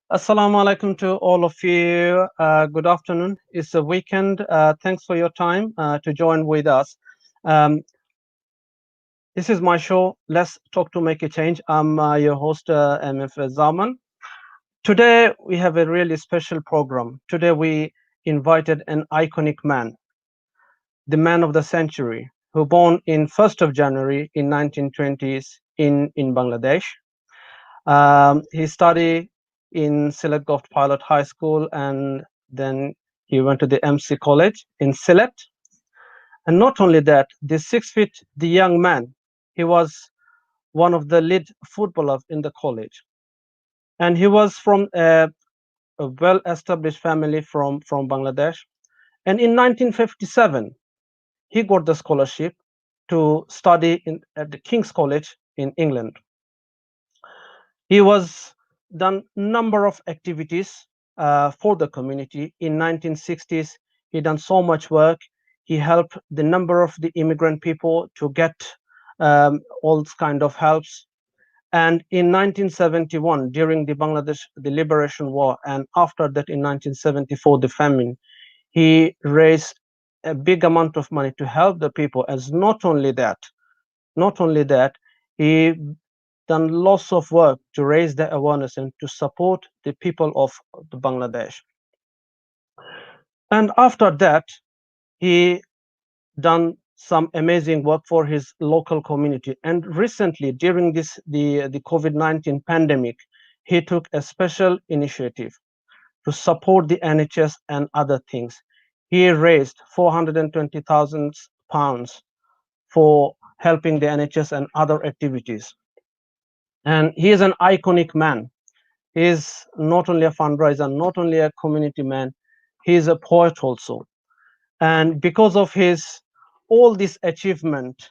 Assalamu alaikum to all of you. Good afternoon. It's a weekend. Thanks for your time to join with us. Um, this is my show. Let's talk to make a change. I'm your host, MF Zaman. Today we have a really special program. Today we invited an iconic man, the man of the century, who born in 1st of January in 1920s in Bangladesh. He studied in Sylhet Gulf Pilot High School, and then he went to the MC College in Sylhet. And not only that, the 6 feet, the young man, he was one of the lead footballers in the college. And he was from a well-established family from Bangladesh. And in 1957, he got the scholarship to study at the King's College in England. He was done number of activities for the community. In 1960s, he done so much work. He helped the number of the immigrant people to get all kind of helps. And in 1971, during the Bangladesh the Liberation War, and after that in 1974 the famine, he raised a big amount of money to help the people. As not only that, he done lots of work to raise the awareness and to support the people of the Bangladesh. And after that, he done some amazing work for his local community. And recently, during the COVID-19 pandemic, he took a special initiative to support the NHS and other things. He raised 420,000 pounds for helping the NHS and other activities. And he is an iconic man. He is not only a fundraiser, not only a community man, he is a poet also. And because of his all this achievement,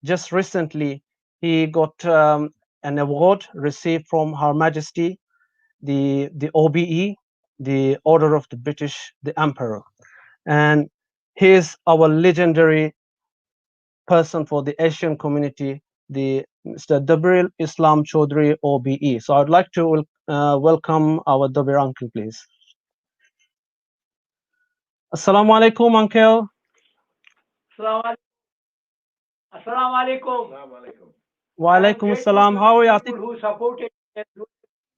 just recently he got an award received from Her Majesty, the OBE, the Order of the British, the Emperor. And he is our legendary person for the Asian community, the Mr. Dabirul Islam Choudhury OBE. So I'd like to welcome our Dabir uncle, please. Assalamu alaikum, uncle. Assalamu Assalamu alaikum. Wa I am alaikum grateful assalam. to the How are you, people Atik? who supported and who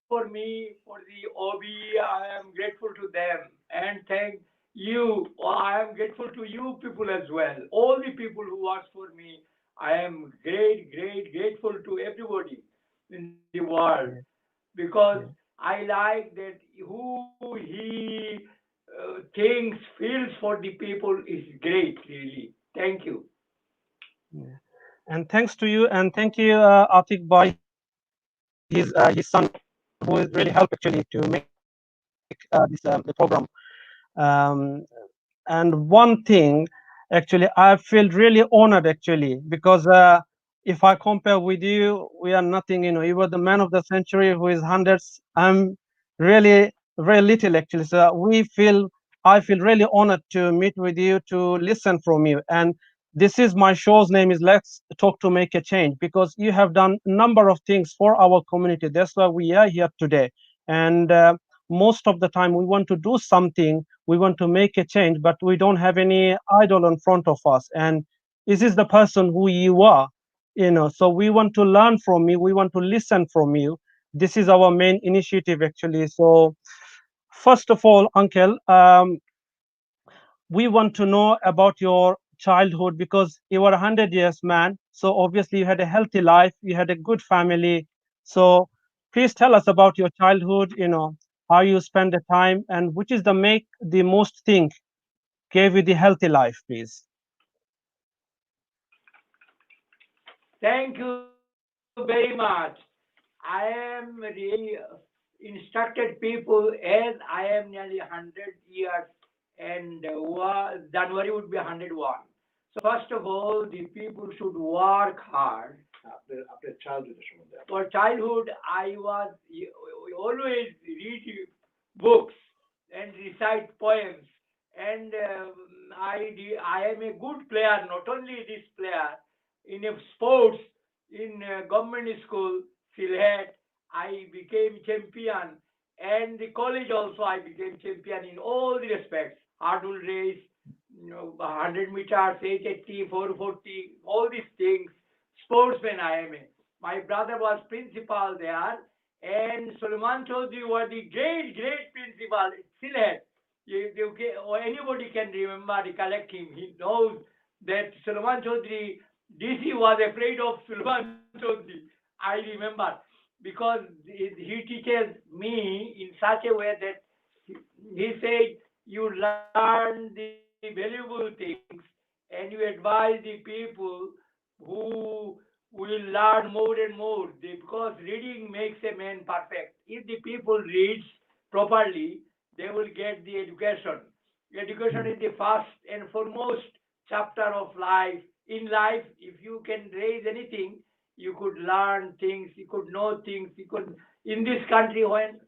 for me for the OB. I am grateful to them and thank you. I am grateful to you people as well. All the people who works for me. I am grateful to everybody in the world Yeah, because yeah, I like that who he thinks feels for the people is great. Really, thank you. yeah. And thanks to you, and thank you, Atik, by his son, who is really helped actually to make this the program. Um, and one thing, actually, I feel really honored actually because if I compare with you, we are nothing. You were the man of the century who is hundreds. I'm really very little actually. So I feel really honored to meet with you, to listen from you. And this is my show's name is Let's Talk to Make a Change, because you have done a number of things for our community. That's why we are here today. And most of the time we want to do something, we want to make a change, but we don't have any idol in front of us. And this is the person who you are, so we want to learn from you, we want to listen from you. This is our main initiative actually. So first of all, uncle, we want to know about your childhood, because you were 100 years man, so obviously you had a healthy life, you had a good family. So please tell us about your childhood, how you spend the time, and which is the most thing gave you the healthy life, please. Thank you very much. I am really instructed people as I am nearly 100 years and January would be 101. So first of all, the people should work hard. For childhood, I was always read books and recite poems. And I am a good player, not only this player, in a sports, in government school, Sylhet, I became champion And the college also I became champion in all the respects. Hurdle race, 100 meters, 880, 440, all these things. Sportsman I am. My brother was principal there, and Solomon Choudhury was the great principal. Still had. Or anybody can remember, recollect him. He knows that Solomon Choudhury, DC was afraid of Solomon Choudhury. I remember because he teaches me in such a way that he said you learn the valuable things and you advise the people who will learn more and more. Because reading makes a man perfect. If the people reads properly, they will get the education. Education is the first and foremost chapter of life. In life, if you can raise anything, you could learn things, you could know things, you could. In this country, when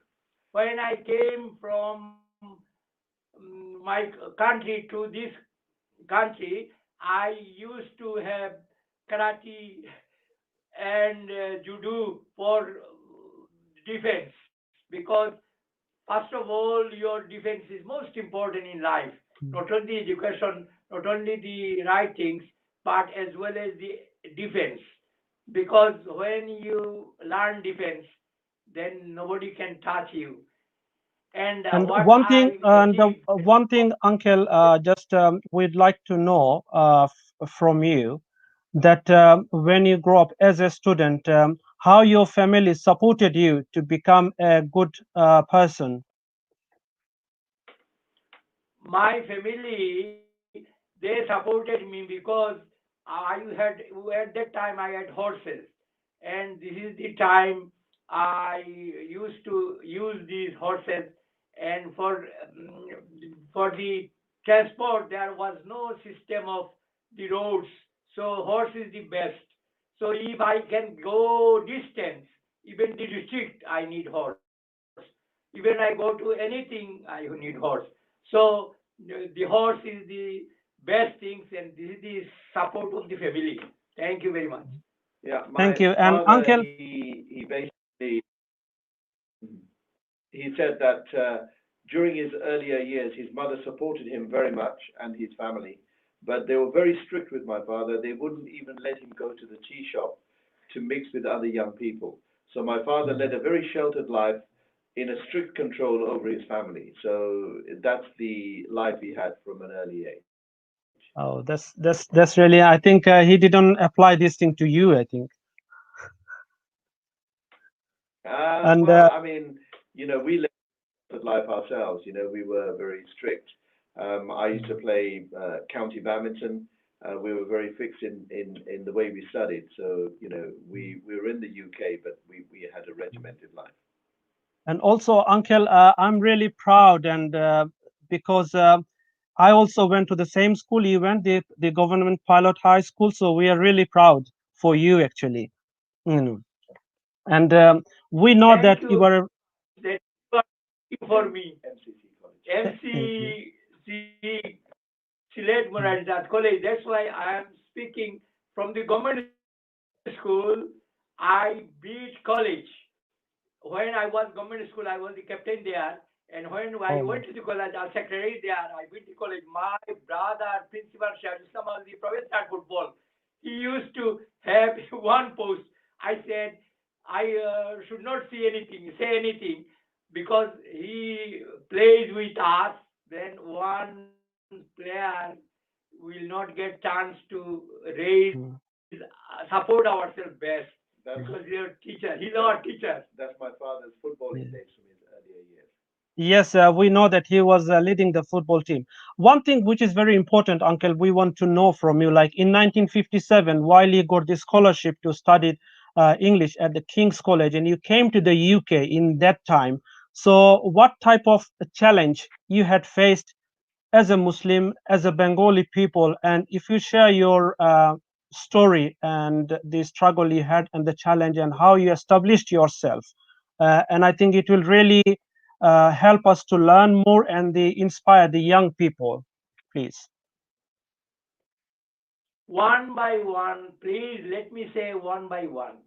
I came from my country to this country, I used to have karate and judo for defense, because first of all your defense is most important in life. Not only education, not only the right things, but as well as the defense. Because when you learn defense, then nobody can touch you. And And what I achieved. one thing, Uncle, just we'd like to know from you that when you grow up as a student, how your family supported you to become a good person. My family, they supported me because at that time I had horses, and this is the time I used to use these horses. And for the transport there was no system of the roads, so horse is the best. So if I can go distance, even the district, I need horse. Even I go to anything, I need horse. So the horse is the best things, and this is the support of the family. Thank you very much. Yeah, Thank my you. And father, Uncle, he basically he said that during his earlier years, his mother supported him very much and his family, but they were very strict with my father. They wouldn't even let him go to the tea shop to mix with other young people. So my father led a very sheltered life in a strict control over his family. So that's the life he had from an early age. oh, that's really. I think he didn't apply this thing to you. I think, and Well, I mean, we lived life ourselves. We were very strict. I used to play county badminton. We were very fixed in the way we studied. So, we were in the UK, but we had a regimented life. and also, Uncle, I'm really proud, and because I also went to the same school you went, the government pilot high school. So we are really proud for you, actually. Mm. And we know that Thank you you were. very much that you are speaking for me. MCC College. Thank you. MCC Silet Murad College. That's why I am speaking from the government school. I beat college. When I was government school, I was the captain there. And when I went to Oh the my. college, as secretary there, I beat the college. My brother, principal Shah Islam was the professor football. He used to have one post. I said, I should not say anything, because he plays with us. Then one player will not get chance to raise, Mm. support ourselves best, because we are That's teacher. He's our that teacher. that's my father's footballing Yeah. days from his earlier years. Yes, we know that he was leading the football team. One thing which is very important, Uncle, we want to know from you, like in 1957, while you got this scholarship to study English at the King's College, and you came to the UK in that time. So, what type of challenge you had faced as a Muslim, as a Bengali people, and if you share your story and the struggle you had and the challenge and how you established yourself, and I think it will really help us to learn more and inspire the young people, please. One by one, please let me say one by one.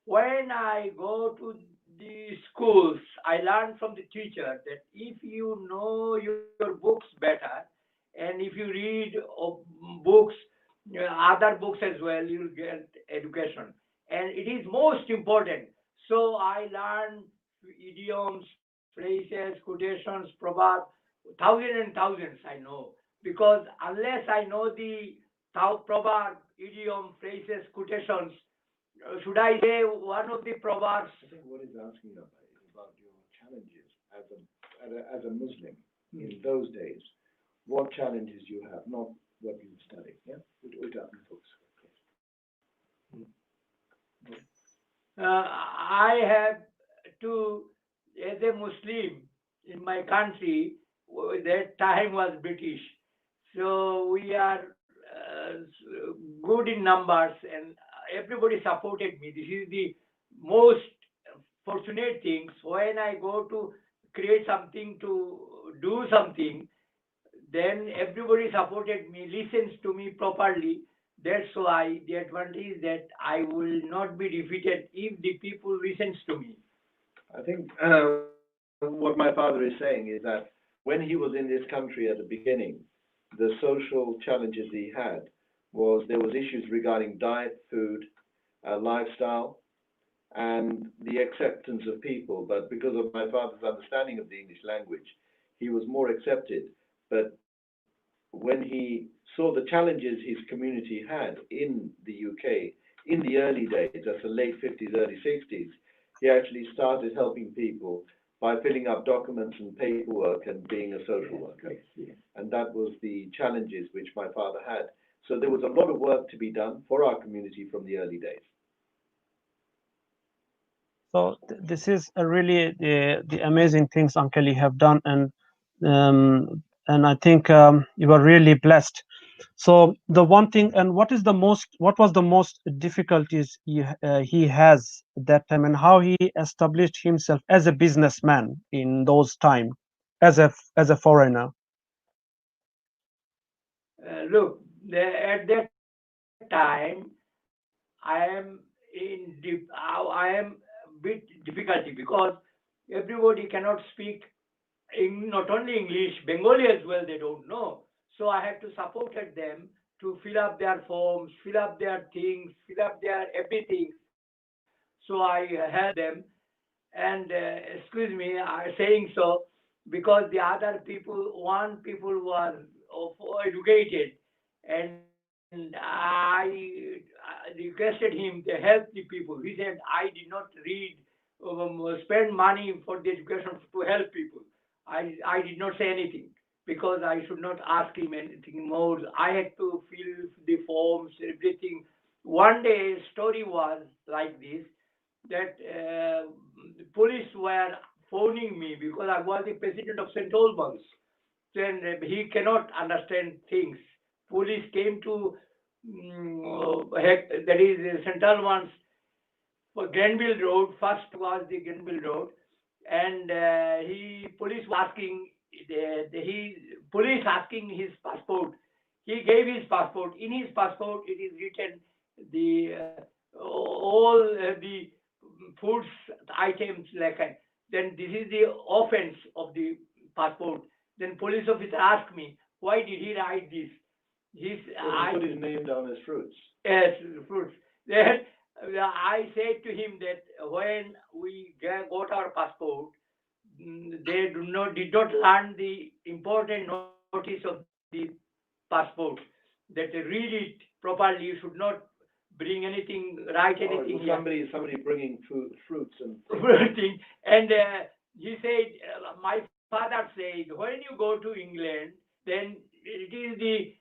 When I go to the schools, I learned from the teacher that if you know your books better, and if you read books, other books as well, you'll get education. And it is most important. So I learned idioms, phrases, quotations, proverbs, thousands and thousands I know. Because unless I know the proverb, idiom, phrases, quotations, should I say one of the proverbs? I think what he's asking about is about your challenges as a Muslim in those days. What challenges you have, not what you study. Yeah, it happens, folks. I have to, as a Muslim in my country, that time was British. So we are good in numbers and everybody supported me. This is the most fortunate things. When I go to create something, to do something, then everybody supported me, listens to me properly. That's why the advantage is that I will not be defeated if the people listens to me. I think what my father is saying is that when he was in this country at the beginning, the social challenges he had was there was issues regarding diet, food, lifestyle, and the acceptance of people. But because of my father's understanding of the English language, he was more accepted. But when he saw the challenges his community had in the UK in the early days, that's the late 50s, early 60s, he actually started helping people by filling up documents and paperwork and being a social worker. And that was the challenges which my father had. So there was a lot of work to be done for our community from the early days. So this is a really the amazing things, Uncle, you have done, and I think you are really blessed. So the one thing, and what was the most difficulties he has at that time, and how he established himself as a businessman in those time, as a foreigner. Look, at that time, I am I am bit difficulty because everybody cannot speak not only English, Bengali as well. They don't know, so I have to support them to fill up their forms, fill up their things, fill up their everything. So I help them, and excuse me, I saying so because the other people, one people was educated, and I requested him to help the people. He said, I did not read, spend money for the education to help people. I did not say anything because I should not ask him anything more. I had to fill the forms, everything. One day, story was like this, that the police were phoning me because I was the president of St. Albans. Then he cannot understand things. Police came to that is Central ones for Grenville Road. First was the Grenville Road, and he police asking he police asking his passport. He gave his passport. In his passport, it is written the all the foods items like then this is the offense of the passport. Then police officer asked me why did he write this. His So he put his name down as fruits. yes, fruits. Then I said to him that when we got our passport, they did not learn the important notice of the passport. That they read it properly. You should not bring anything, write Oh, anything it was here. somebody bringing fruits and things. Thing. And he said, my father said, when you go to England, then it is the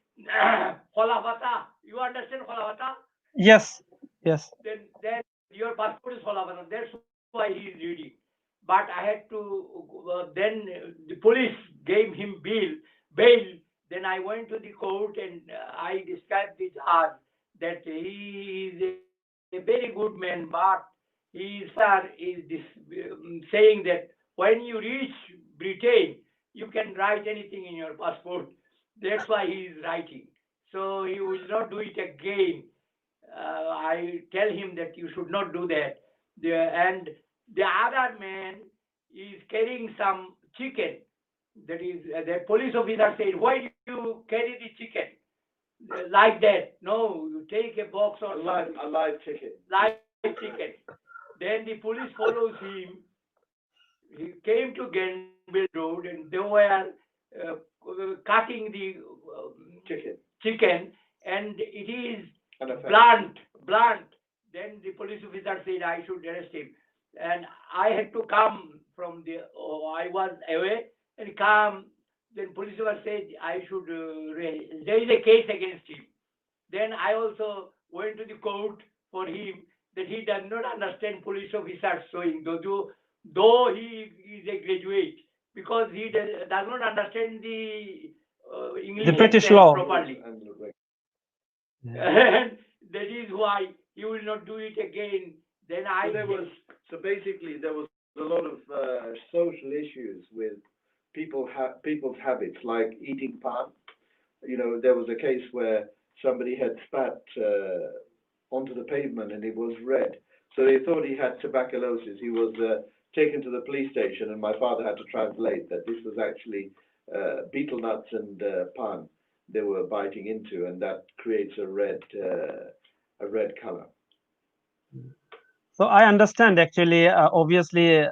Kholafata. You understand Kholafata? Yes, yes. Then your passport is Kholafata. That's why he is reading. But I had to, then the police gave him bail. Then I went to the court and I described the judge that he is a very good man, but his father is saying that when you reach Britain, you can write anything in your passport. That's why he is writing. So he will not do it again. I tell him that you should not do that. And The other man is carrying some chicken. That is, the police officer said, "Why do you carry the chicken like that? No, you take a box or something, A live chicken. live chicken." Then the police follows him. He came to Grenville Road, and they were cutting the Chicken. chicken, and it is And a fat. blunt. Then the police officer said I should arrest him, and I had to come from the. Oh, I was away and come. Then police officer said I should there is a case against him. Then I also went to the court for him that he does not understand police officers showing, though he is a graduate, because he does not understand the The English British accent law. properly. And Yeah. And that is why he will not do it again. Then I so basically there was a lot of social issues with people's habits, like eating pan. You know, there was a case where somebody had spat onto the pavement and it was red. So they thought he had tuberculosis. He was taken to the police station, and my father had to translate that this was actually betel nuts and pan they were biting into, and that creates a red color. So I understand actually, obviously,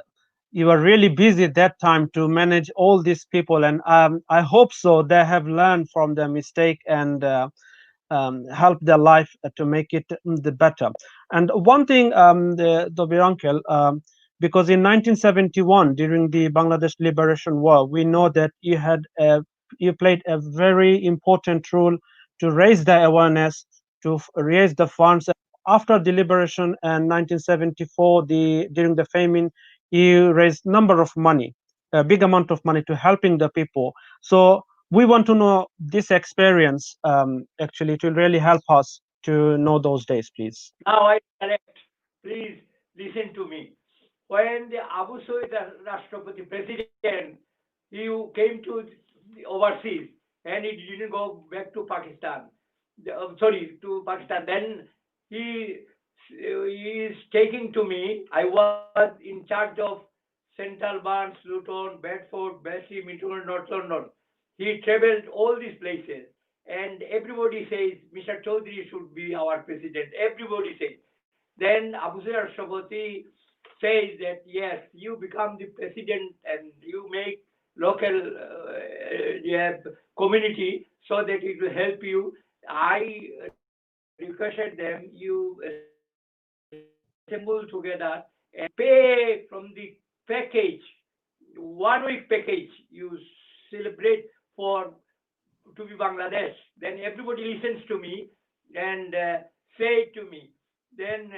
you were really busy at that time to manage all these people, and I hope so they have learned from their mistake and help their life to make it the better. And one thing, the Dobir uncle, because in 1971, during the Bangladesh Liberation War, we know that you played a very important role to raise the awareness, to raise the funds. After the liberation in 1974, during the famine, you raised number of money, a big amount of money to helping the people. So we want to know this experience. Actually, it will really help us to know those days, please. now I correct. Please listen to me. When the Abu Sayyid Rashtrapati president, he came to the overseas and he didn't go back to Pakistan. Sorry, to Pakistan. Then he is taking to me. I was in charge of Central Barnes, Luton, Bedford, Bessie, Mitchell, North London. He traveled all these places, and everybody says Mr. Choudhury should be our president. Everybody says. Then Abu Zaid Shravati says that yes, you become the president and you make local yeah, community so that it will help you. I requested them you assemble together and pay from the package, 1 week package you celebrate for to be Bangladesh. Then everybody listens to me and say to me. Then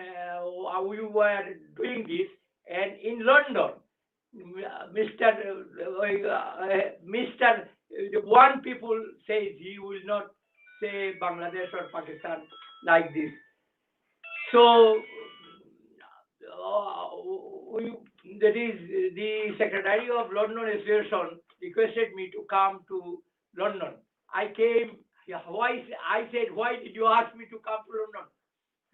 we were doing this, and in London, Mr. One people says he will not say Bangladesh or Pakistan like this. So we, that is the Secretary of London Association requested me to come to London. I came. Yeah, why? I said, why did you ask me to come to London?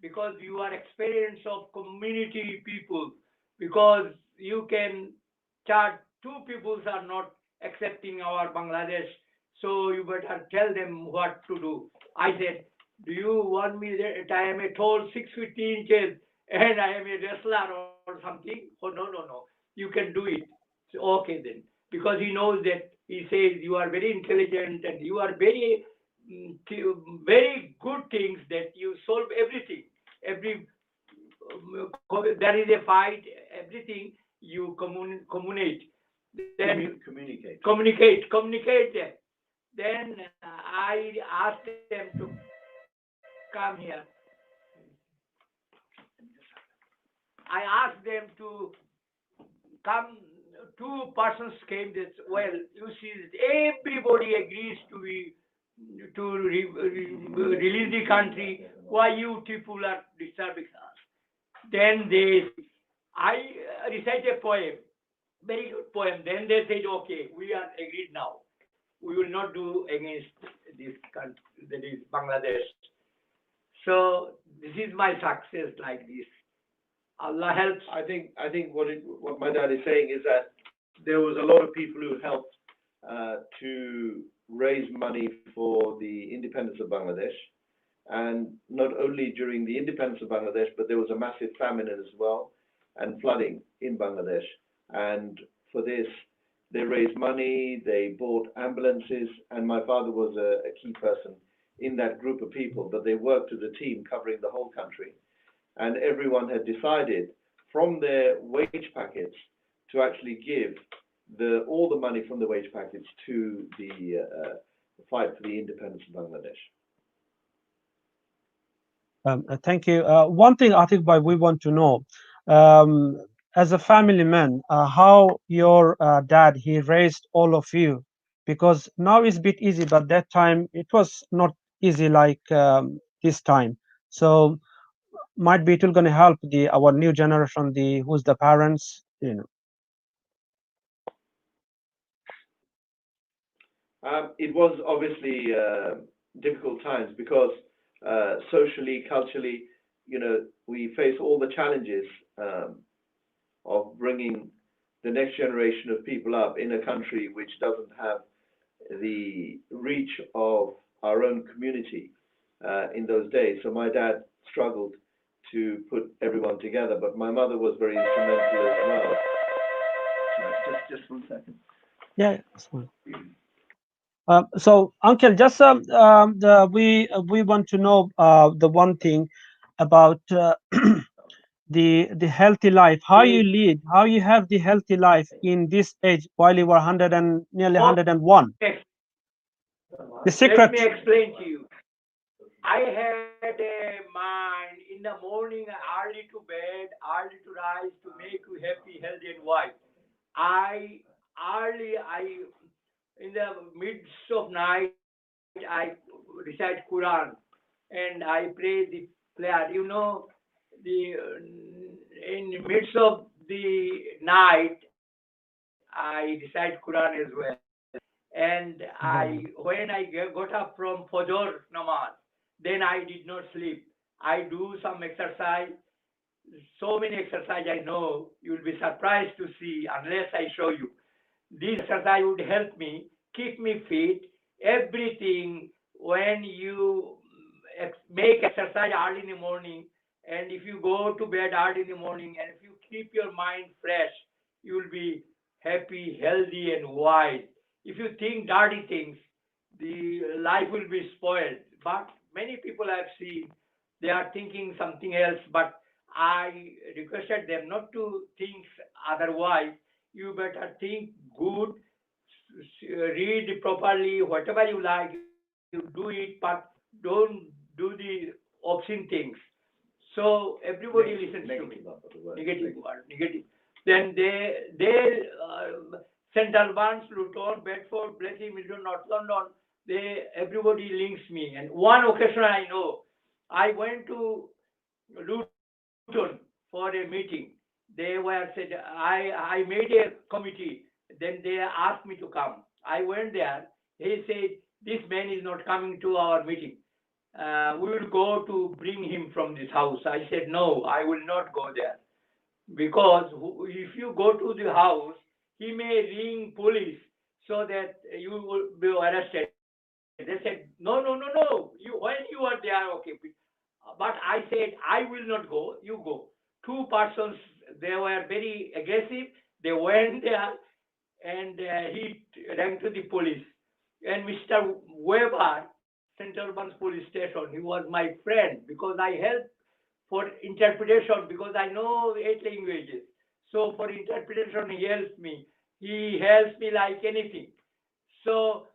Because you are experience of community people, because you can charge two peoples are not accepting our Bangladesh, so you better tell them what to do. I said, do you want me that I am a tall 6 feet 3 inches and I am a wrestler or something? Oh, no, you can do it. So, okay then, because he knows that he says you are very intelligent and you are very very good things that you solve everything. Every there is a fight, everything you communicate. Then communicate them. Then I asked them to come here. I asked them to come. Two persons came. That well, you see, everybody agrees to be release the country. Why you people are disturbing us? Then I recite a poem, very good poem. Then they said, okay, we are agreed now. We will not do against this country, that is Bangladesh. So this is my success like this. Allah helps. I think what my dad is saying is that there was a lot of people who helped to raise money for the independence of Bangladesh, and not only during the independence of Bangladesh, but there was a massive famine as well, and flooding in Bangladesh. And for this, they raised money, they bought ambulances, and my father was a key person in that group of people. But they worked as a team covering the whole country, and everyone had decided from their wage packets to actually give all the money from the wage packets to the fight for the independence of Bangladesh. Thank you. One thing I think why we want to know, um, as a family man, how your dad he raised all of you, because now it's a bit easy, but that time it was not easy like this time. So might be it will gonna help the our new generation, the who's the parents, you know. It was obviously difficult times because socially, culturally, we face all the challenges of bringing the next generation of people up in a country which doesn't have the reach of our own community in those days. So my dad struggled to put everyone together, but my mother was very instrumental as well. Just 1 second. Yeah. That's fine. So, Uncle, just we want to know the one thing about the healthy life. How you lead, how you have the healthy life in this age while you were 100 and nearly 101. The Let me secret. explain to you. I had a mind in the morning, early to bed, early to rise, to make you happy, healthy, and wise. I I in the midst of night, I recite Quran and I pray the prayer. The in the midst of the night, I recite Quran as well. And when I got up from Fajr namaz, then I did not sleep. I do some exercise, so many exercise I know. You'll be surprised to see unless I show you. This exercise would help me, keep me fit, everything. When you make exercise early in the morning, and if you go to bed early in the morning, and if you keep your mind fresh, you will be happy, healthy, and wise. If you think dirty things, the life will be spoiled. But many people I've seen, they are thinking something else, but I requested them not to think otherwise. You better think good, read properly, whatever you like, you do it, but don't do the obscene things. So everybody listens to me. Negative word, negative. Then Central Banks, Luton, Bedford, Blessing, Milton, North London, everybody links me. And one occasion I know, I went to Luton for a meeting. They were said I made a committee. Then they asked me to come. I went there. He said this man is not coming to our meeting. We will go to bring him from this house. I said no, I will not go there because if you go to the house, he may ring police so that you will be arrested. They said no, no, no, no. When you are there, okay. But I said, I will not go, you go. Two persons, they were very aggressive. They went there and he rang to the police. And Mr. Weber, Central Bank Police Station, he was my friend because I helped for interpretation because I know 8 languages. So for interpretation, he helps me. He helps me like anything. So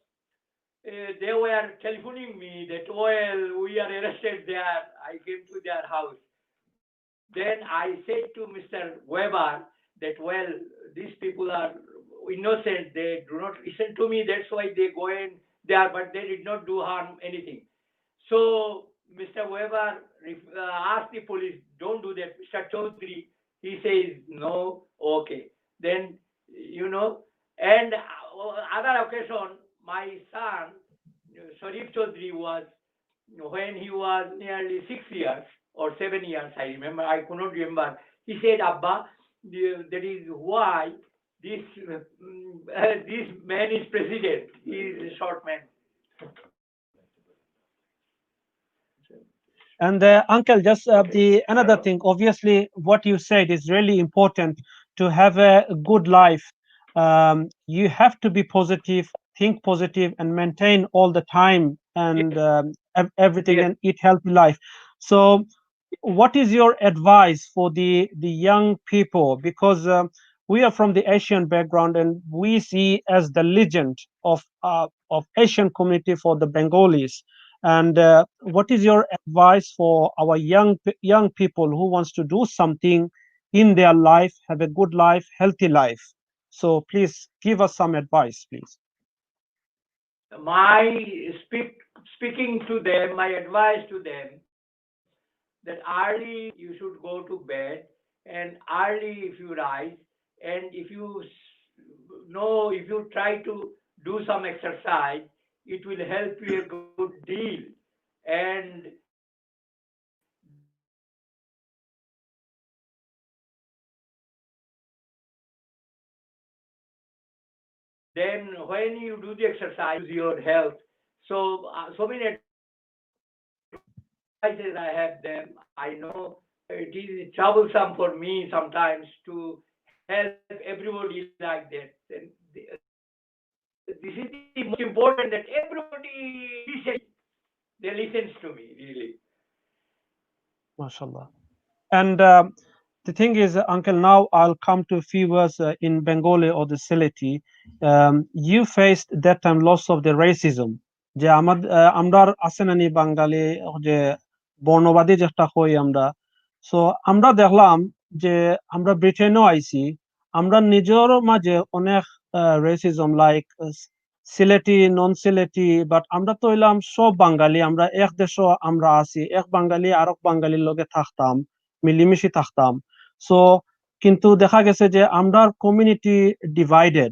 they were telephoning me that, well, we are arrested there. I came to their house. Then I said to Mr. Weber that, well, these people are innocent. They do not listen to me. That's why they go in there, but they did not do harm anything. So Mr. Weber asked the police, don't do that. Mr. Choudhury, he says, no, okay. Then, and other occasion, my son, Sharif Chaudhry, was when he was nearly 6 years or 7 years, I remember, I could not remember. He said, Abba, that is why this this man is president. He is a short man. And uncle, just Okay, the another Hello. thing. Obviously, what you said is really important to have a good life. You have to be positive, think positive, and maintain all the time and Yes, everything, yes. and eat healthy life. So, what is your advice for the young people? Because we are from the Asian background, and we see as the legend of Asian community for the Bengalis. And what is your advice for our young people who wants to do something in their life, have a good life, healthy life? So please give us some advice, please. My speaking to them, my advice to them that early you should go to bed and early if you rise, and if you know, if you try to do some exercise, it will help you a good deal. And then when you do the exercise, then when you do the exercise, your health. So so many advices I have them. I know it is troublesome for me sometimes to help everybody like that. And this is the most important that everybody listens to me. They listens to me really. MashaAllah. And the thing is, Uncle, now I'll come to a few words in Bengali or the Sylheti. You faced that time loss of the racism. যে আমরার আছে নানি বাঙালি যে বর্ণবাদী যেটা হই আমরা, so আমরা দেখলাম যে আমরা ব্রিটেনও আইছি, আমরা নিজের মাঝে অনেক racism like Sylheti non Sylheti, but আমরা তো হইলাম সব বাঙালি, আমরা এক দেশ, আমরা আছি এক বাঙালি আরেক বাঙালির লগে থাকতাম, মিলিমিশি থাকতাম। সো কিন্তু দেখা গেছে যে আমরা কমিউনিটি ডিভাইডেড,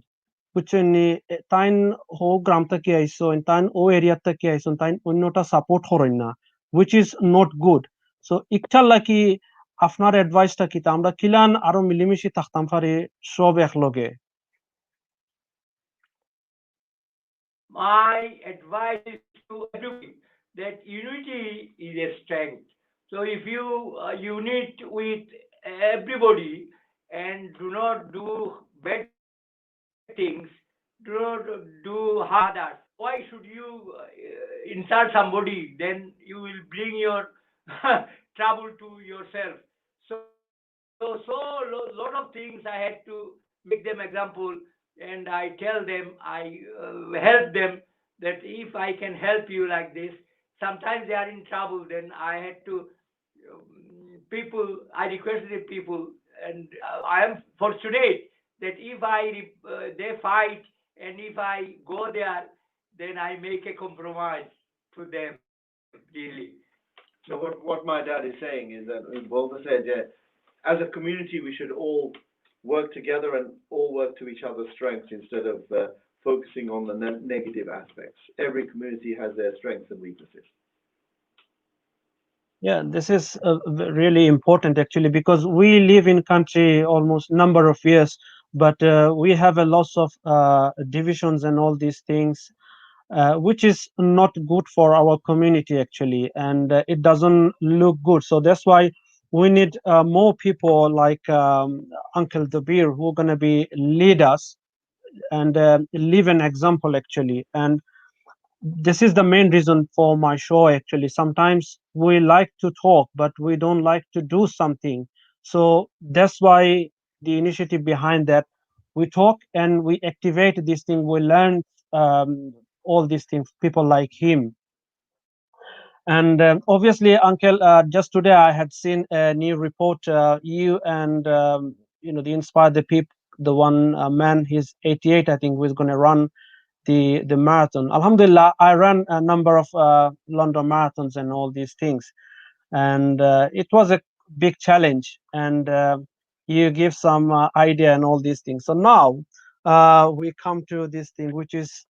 বুঝছেন নি? তাইন হো গ্রাম থেকে আইসন, তাইন ও এরিয়া থেকে আইসন, তাইন অন্যটা সাপোর্ট করেন না, which is not good. So ইকটার লাগি আপনার অ্যাডভাইসটা কি, তা আমরা কিলান আরো মিলিমিশি থাকতাম পারি সব একলগে? My advice is to everybody that unity is a strength. So if you unite with everybody and do not do bad things, do not do harm others. Why should you insult somebody? Then you will bring your trouble to yourself. So lot of things I had to make them example, and I tell them, I help them that if I can help you like this, sometimes they are in trouble. Then I had to I requested the people, and I am fortunate that if they fight and if I go there, then I make a compromise to them really. So what my dad is saying is that Volva said, yeah, as a community we should all work together and all work to each other's strengths instead of focusing on the negative aspects. Every community has their strengths and weaknesses. Yeah, this is really important actually, because we live in country almost number of years, but we have a lots of divisions and all these things, which is not good for our community actually, and it doesn't look good. So that's why we need more people like Uncle Dabir who are gonna be lead us and live an example actually. And this is the main reason for my show actually. Sometimes we like to talk but we don't like to do something, so that's why the initiative behind that, we talk and we activate this thing, we learn all these things, people like him. And obviously, Uncle, just today I had seen a new report, you and the Inspire the People, the one man, he's 88 I think, who is going to run the marathon. Alhamdulillah, I ran a number of London marathons and all these things, and it was a big challenge. And you give some idea and all these things. So now we come to this thing, which is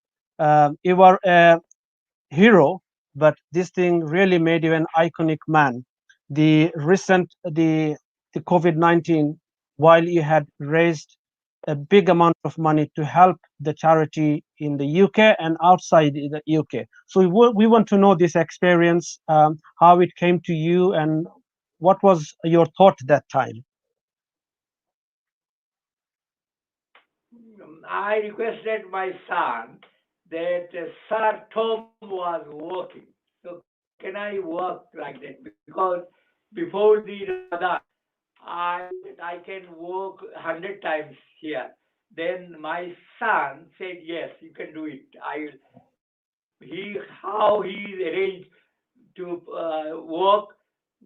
you are a hero, but this thing really made you an iconic man. The the COVID-19, while you had raised a big amount of money to help the charity in the UK and outside the UK. So we want to know this experience, how it came to you, and what was your thought that time. I requested my son that Sir Tom was working. So can I work like that? Because before the Ramadan, I can work 100 times here. Then my son said, yes, you can do it. How he arranged to work,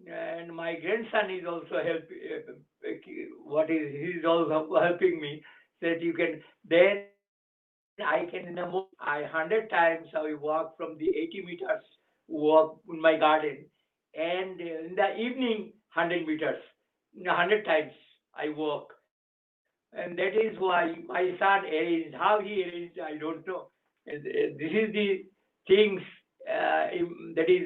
and my grandson is also he's also helping me. That you can, then I can in the morning, I 100 times I walk from the 80 meters walk in my garden, and in the evening 100 meters, 100 times I walk, and that is why my son arranged. How he arranged, I don't know. This is the things that is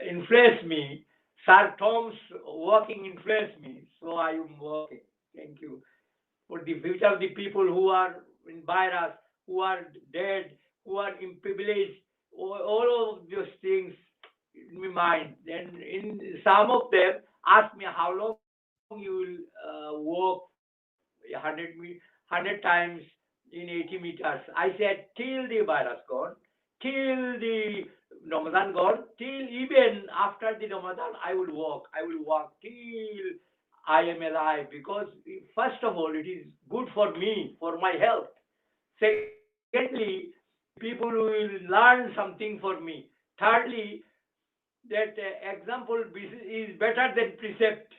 influenced me. Sir Tom's working influenced me, so I am working. Thank you for the future of the people who are in virus, who are dead, who are imprivileged, all of those things in my mind. And in some of them ask me how long you will walk 100 times in 80 meters. I said till the virus gone, till the Ramadan gone, till even after the Ramadan, I will walk. I will walk till I am alive, because first of all, it is good for me, for my health. Secondly, people will learn something for me. Thirdly, that example is better than precept.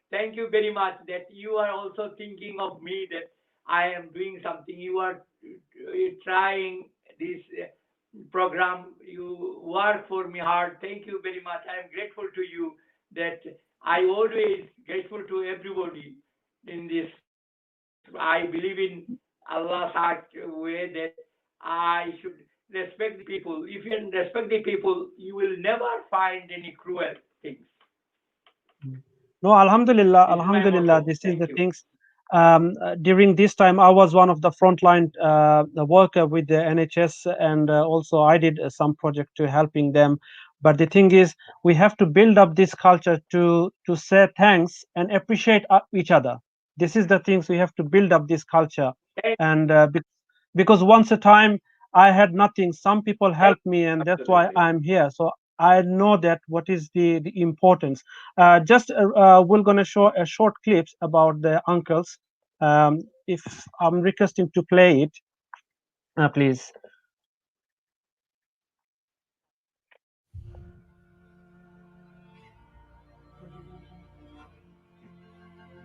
Thank you very much that you are also thinking of me, that I am doing something. You are trying this program. You work for me hard. Thank you very much. I am grateful to you, that I always grateful to everybody in this. I believe in Allah's heart way that I should respect the people. If you respect the people, you will never find any cruel things. No, Alhamdulillah, This is my Alhamdulillah. motto. This is Thank the you. things. During this time, I was one of the frontline worker with the NHS, and also I did some project to helping them. But the thing is, we have to build up this culture to say thanks and appreciate each other. This is the things we have to build up this culture, Thank, and because once a time I had nothing, some people thank, helped me, and that's why Absolutely. I'm here. So I know that what is the importance. Just we're gonna show a short clips about the uncles. If I'm requesting to play it, please.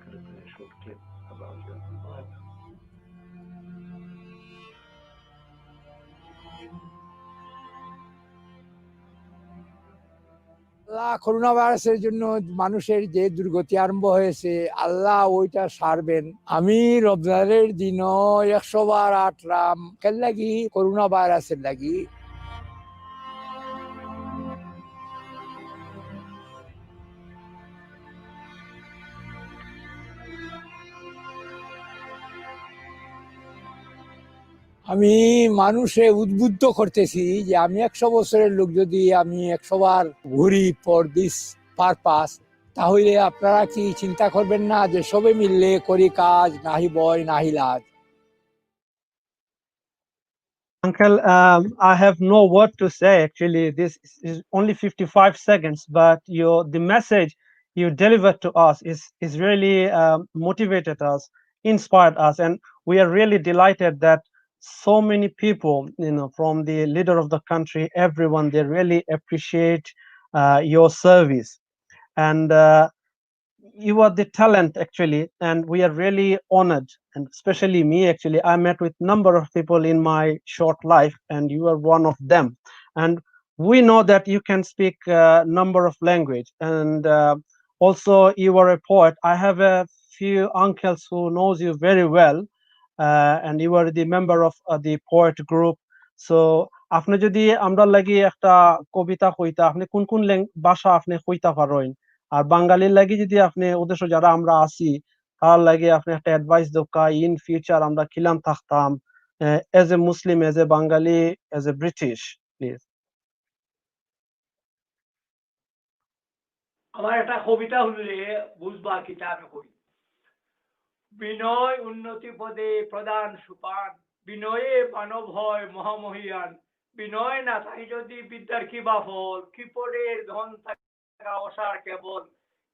Could have been a short clip about your father. Allah corona ভাইরাসের জন্য মানুষের যে দুর্গতি আরম্ভ হয়েছে, আল্লাহ ওইটা সারবেন। আমি রমজানের দিনও 100 বার আটরাম কেন লাগি, করোনা ভাইরাসের লাগি। আমি মানুষে উদ্বুদ্ধ করতেছি যে আমি 100 বছরের লোক, যদি আমি 100 বার ঘুরি ফর দিস পারপাস, তাহলে আপনারা কি চিন্তা করবেন না যে সবে মিললে করি কাজ, নাহি বয় নাহি লাজ। Uncle, I have no word to say. Actually, this is only 55 seconds, but the message you delivered to us is really motivated us, inspired us, and we are really delighted that so many people, from the leader of the country, everyone, they really appreciate your service. And you are the talent actually, and we are really honored, and especially me actually. I met with number of people in my short life, and you are one of them. And we know that you can speak a number of language, and also you are a poet. I have a few uncles who knows you very well, and you are the member of the poet group. So আপনি যদি আমরা লাগি একটা কবিতা কইতা, আপনি কোন কোন ভাষা আপনি কইতা পারেন, আর বাঙালির লাগি যদি আপনি উদ্দেশ্য যারা আমরা আছি তার লাগে আপনি একটা অ্যাডভাইস দোকা ইন ফিউচার আমরা খিলাম থাকতাম as a Muslim, as a Bangali, as a British, please. আমার একটা কবিতা শুনলে বুঝবা কিতা আমি কই। বিনয় উন্নতি পদে প্রধান সুপান, বিনয়ে মানব হয় মহামহিয়ান, বিনয় না তাই যদি বিদ্যার কি বা ফল, কিপটের ধন থাকা অসার কেবল,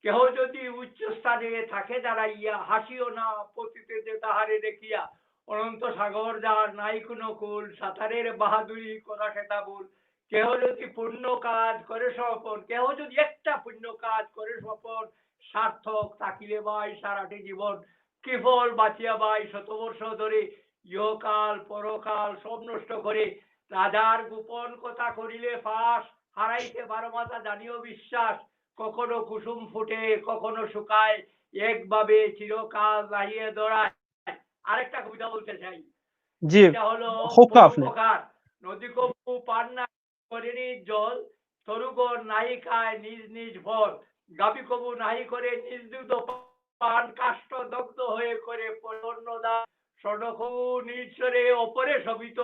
কেহ যদি উচ্চ স্থানে থাকে দাঁড়াইয়া, হাসিও না পতিতে যে তাহারে দেখিয়া, অনন্ত সাগর যার নাই কোনো কুল, সাঁতারের বাহাদুরি করা সেটা ভুল, কেহ যদি পুণ্য কাজ করে সপন, কেহ যদি একটা পুণ্য কাজ করে সপন, সার্থক থাকিলে ভাই সারাটি জীবন, কি ফল বাঁচিয়া ভাই শতবর্ষ ধরে, ইহকাল পরকাল সব নষ্ট করে, রাজার গোপন কথা করিলে ফাঁস, হারাইতে 12 মাথা জানিও বিশ্বাস, কখনো কুসুম ফুটে কখনো শুকায়, একভাবে চিরকাল দাঁড়িয়ে দৌড়ায়। আরেকটা কবিতা বলতে চাই, জি, এটা হলো হোকা আপনি। পরোপকার। নদী কবু পান না করেনি জল, তরুগণ নাই খায় নিজ নিজ ফল, গাভী কবু নাই করে নিজ দুধ পান, কাষ্ঠ দগ্ধ হয়ে করে পূর্ণদান, স্বর্ণকবু নিঃস্বরে অপরে শোভিত,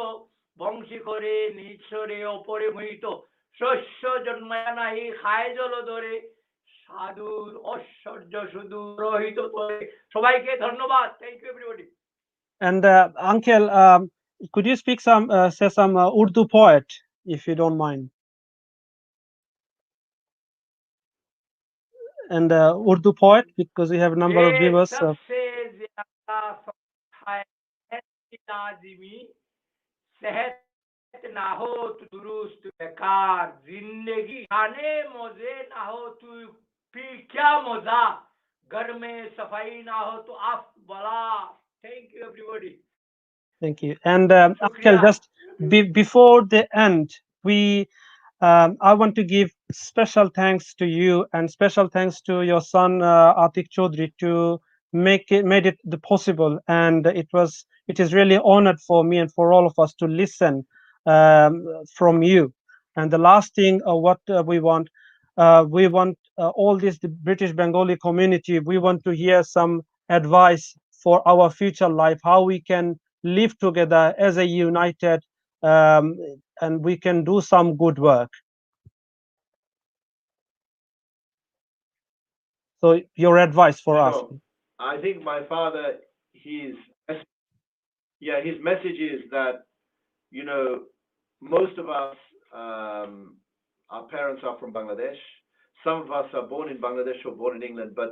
বংশী করে নিঃস্বরে অপরে মোহিত, শস্য জন্মায় নাহি খায় জল ধরে, সাধুর ঐশ্বর্য শুধু রহিত করে। সবাইকে ধন্যবাদ। Thank you everybody. And uncle, could you speak some say some Urdu poet if you don't mind? And Urdu poet, because we have a number of ये viewers. सबसे ज्यादा है लाजिमी, सेहत ना हो तो दुरुस्त बेकार, जिंदगी खाने मौजे ना हो तो फिर क्या मजा, घर में सफाई ना हो तो आप बला। Thank you everybody. Thank you. And शुक्रिया। uncle, just before the end, we I want to give special thanks to you and special thanks to your son Atik Choudhury to made it the possible. And it is really honored for me and for all of us to listen from you. And the last thing, what we want all this the British Bengali community. We want to hear some advice for our future life, how we can live together as a united, um, and we can do some good work. So your advice for us. Sure. I think my father, his message is that, you know, most of us, our parents are from Bangladesh. Some of us are born in Bangladesh or born in England, but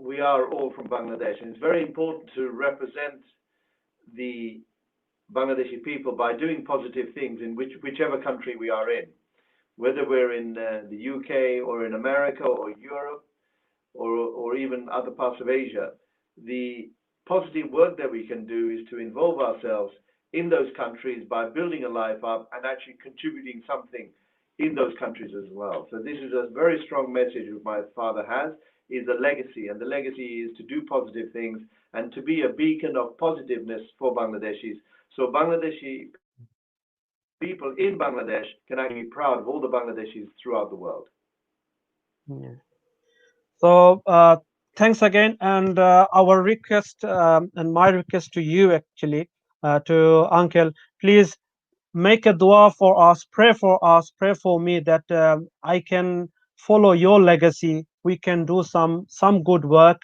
we are all from Bangladesh, and it's very important to represent the Bangladeshi people by doing positive things in whichever country we are in, whether we're in the UK or in America or Europe or even other parts of Asia. The positive work that we can do is to involve ourselves in those countries by building a life up and actually contributing something in those countries as well. So this is a very strong message that my father has, is a legacy, and the legacy is to do positive things and to be a beacon of positiveness for Bangladeshis. So Bangladeshi people in Bangladesh can actually be proud of all the Bangladeshis throughout the world. Yeah. So thanks again, and our request and my request to you actually, to Uncle, please make a dua for us, pray for me that I can follow your legacy. We can do some good work,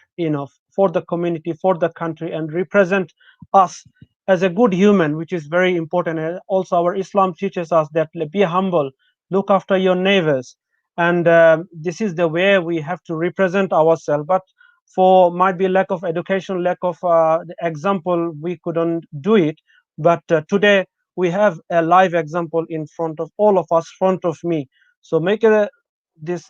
for the community, for the country, and represent us as a good human, which is very important. And also, our Islam teaches us that be humble, look after your neighbors, and this is the way we have to represent ourselves. But for might be lack of education, lack of the example, we couldn't do it. But today we have a live example in front of all of us, front of me. So make this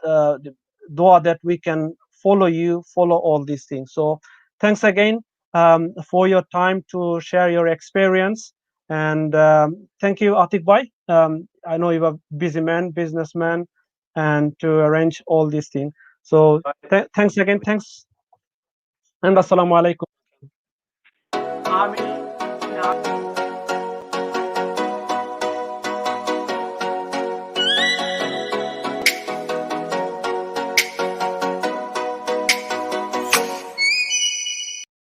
dua that we can follow you, follow all these things. So thanks again for your time to share your experience. And thank you, Atik Bhai. I know you're a busy man, businessman, and to arrange all these things. So thanks again. Thanks. And assalamu alaikum. आमीन।